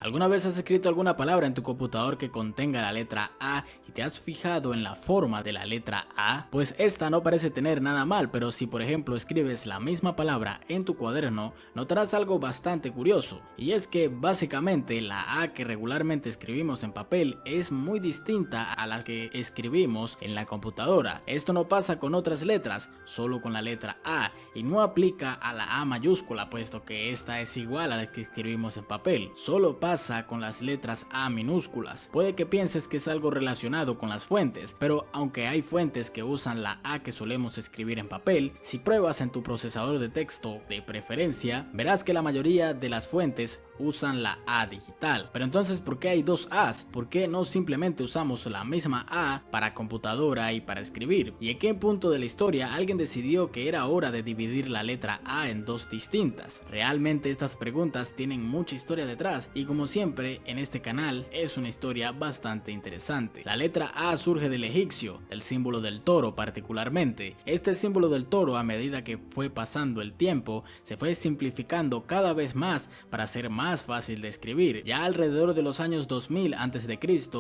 ¿Alguna vez has escrito alguna palabra en tu computador que contenga la letra A y te has fijado en la forma de la letra A? Pues esta no parece tener nada mal, pero si por ejemplo escribes la misma palabra en tu cuaderno, notarás algo bastante curioso, y es que básicamente la A que regularmente escribimos en papel es muy distinta a la que escribimos en la computadora. Esto no pasa con otras letras, solo con la letra A, y no aplica a la A mayúscula, puesto que esta es igual a la que escribimos en papel. Solo pasa con las letras A minúsculas. Puede que pienses que es algo relacionado con las fuentes, pero aunque hay fuentes que usan la A que solemos escribir en papel, si pruebas en tu procesador de texto de preferencia, verás que la mayoría de las fuentes usan la A digital. Pero entonces, ¿por qué hay dos A's? ¿Por qué no simplemente usamos la misma A para computadora y para escribir? ¿Y en qué punto de la historia alguien decidió que era hora de dividir la letra A en dos distintas? Realmente estas preguntas tienen mucha historia detrás, y como siempre en este canal es una historia bastante interesante. La letra A surge del egipcio, del símbolo del toro particularmente. Este símbolo del toro, a medida que fue pasando el tiempo, se fue simplificando cada vez más para ser más fácil de escribir. Ya alrededor de los años 2000 a.C.,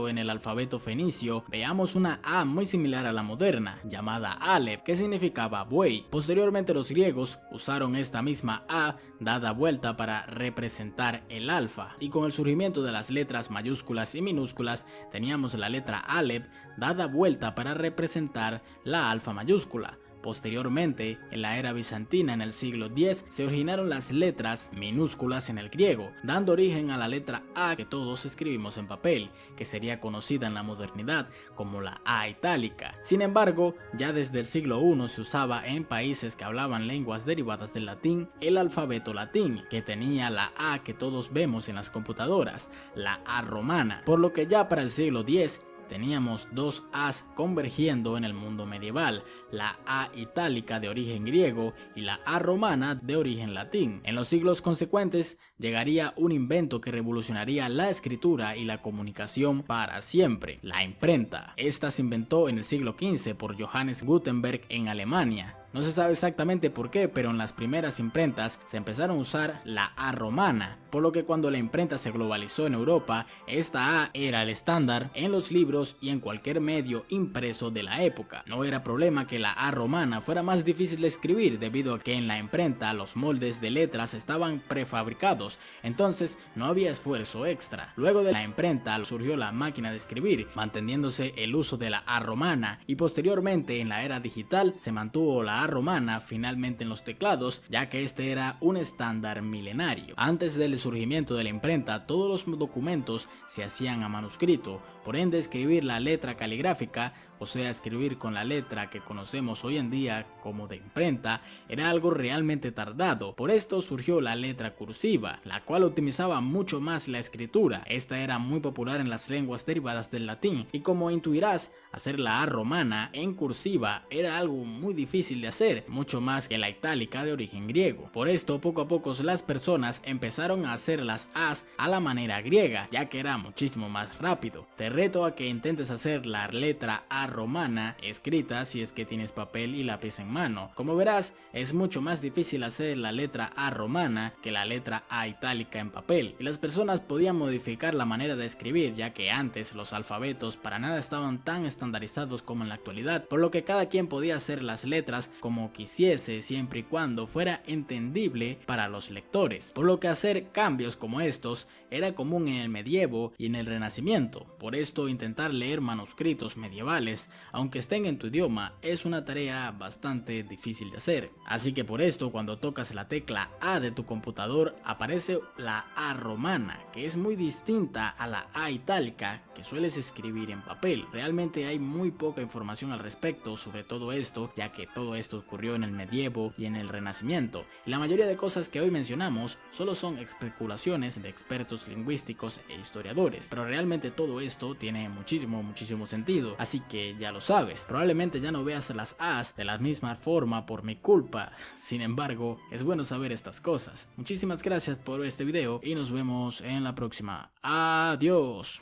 en el alfabeto fenicio, veamos una A muy similar a la moderna, llamada Alep, que significaba buey. Posteriormente los griegos usaron esta misma A dada vuelta para representar el alfa, y con el surgimiento de las letras mayúsculas y minúsculas teníamos la letra Alep dada vuelta para representar la alfa mayúscula. Posteriormente, en la era bizantina en el siglo X, se originaron las letras minúsculas en el griego, dando origen a la letra A que todos escribimos en papel, que sería conocida en la modernidad como la A itálica. Sin embargo, ya desde el siglo I se usaba en países que hablaban lenguas derivadas del latín el alfabeto latín, que tenía la A que todos vemos en las computadoras, la A romana, por lo que ya para el siglo X teníamos dos A's convergiendo en el mundo medieval, la A itálica de origen griego y la A romana de origen latín. En los siglos consecuentes llegaría un invento que revolucionaría la escritura y la comunicación para siempre: la imprenta. Esta se inventó en el siglo XV por Johannes Gutenberg en Alemania. No se sabe exactamente por qué, pero en las primeras imprentas se empezaron a usar la A romana, por lo que cuando la imprenta se globalizó en Europa, esta A era el estándar en los libros y en cualquier medio impreso de la época. No era problema que la A romana fuera más difícil de escribir, debido a que en la imprenta los moldes de letras estaban prefabricados, entonces no había esfuerzo extra. Luego de la imprenta surgió la máquina de escribir, manteniéndose el uso de la A romana, y posteriormente en la era digital se mantuvo la A romana finalmente en los teclados, ya que este era un estándar milenario. Antes del surgimiento de la imprenta, todos los documentos se hacían a manuscrito, por ende escribir la letra caligráfica, o sea escribir con la letra que conocemos hoy en día como de imprenta, era algo realmente tardado. Por esto surgió la letra cursiva, la cual optimizaba mucho más la escritura. Esta era muy popular en las lenguas derivadas del latín, y como intuirás, hacer la A romana en cursiva era algo muy difícil de hacer, mucho más que la itálica de origen griego. Por esto poco a poco las personas empezaron a hacer las A's a la manera griega, ya que era muchísimo más rápido. Te reto a que intentes hacer la letra A romana escrita si es que tienes papel y lápiz en mano. Como verás, es mucho más difícil hacer la letra A romana que la letra A itálica en papel, y las personas podían modificar la manera de escribir, ya que antes los alfabetos para nada estaban tan estandarizados como en la actualidad, por lo que cada quien podía hacer las letras como quisiese, siempre y cuando fuera entendible para los lectores, por lo que hacer cambios como estos era común en el medievo y en el renacimiento. Por esto intentar leer manuscritos medievales, aunque estén en tu idioma, es una tarea bastante difícil de hacer. Así que por esto, cuando tocas la tecla A de tu computador, aparece la A romana, que es muy distinta a la A itálica que sueles escribir en papel. Realmente hay muy poca información al respecto sobre todo esto, ya que todo esto ocurrió en el medievo y en el renacimiento, y la mayoría de cosas que hoy mencionamos solo son especulaciones de expertos lingüísticos e historiadores, pero realmente todo esto tiene muchísimo sentido, así que ya lo sabes. Probablemente ya no veas las A's de la misma forma por mi culpa, sin embargo es bueno saber estas cosas. Muchísimas gracias por este video y nos vemos en la próxima. Adiós.